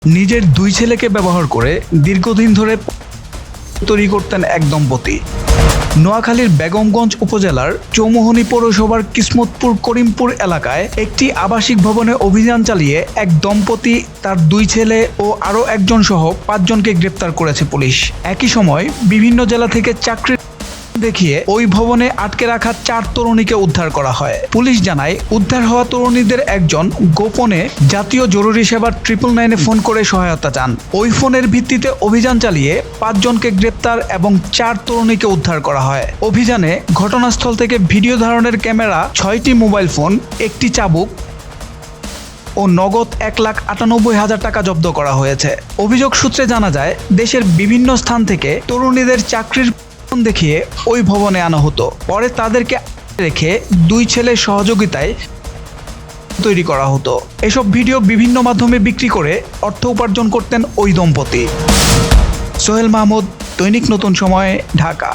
নিজের দুই ছেলেকে ব্যবহার করে দীর্ঘদিন ধরে তৈরি করতেন এক দম্পতি। নোয়াখালীর বেগমগঞ্জ উপজেলার চৌমুহনী পৌরসভার কিসমতপুর করিমপুর এলাকায় একটি আবাসিক ভবনে অভিযান চালিয়ে এক দম্পতি, তার দুই ছেলে ও আরও একজন সহ 5 জনকে গ্রেপ্তার করেছে পুলিশ। একই সময় বিভিন্ন জেলা থেকে চাকরির দেখিয়ে ওই ভবনে আটকে রাখা 4 তরুণীকে উদ্ধার করা হয়। পুলিশ জানায়, উদ্ধার হওয়া তরুণীদের একজন গোপনে জাতীয় জরুরি সেবা 999-এ ফোন করে সহায়তা চান। ওই ফোনের ভিত্তিতে অভিযান চালিয়ে 5 জনকে গ্রেপ্তার এবং 4 তরুণীকে উদ্ধার করা হয়। অভিযানে ঘটনাস্থল থেকে ভিডিও ধারণের ক্যামেরা, 6টি মোবাইল ফোন, একটি চাবুক ও নগদ 1,98,000 টাকা জব্দ করা হয়েছে। অভিযোগ সূত্রে জানা যায়, দেশের বিভিন্ন স্থান থেকে তরুণীদের চাকরির দেখিয়ে ওই ভবনে আনা হতো। পরে তাদেরকে রেখে দুই ছেলের সহযোগিতায় তৈরি করা হতো। এসব ভিডিও বিভিন্ন মাধ্যমে বিক্রি করে অর্থ উপার্জন করতেন ওই দম্পতি। সোহেল মাহমুদ, দৈনিক নতুন সময়, ঢাকা।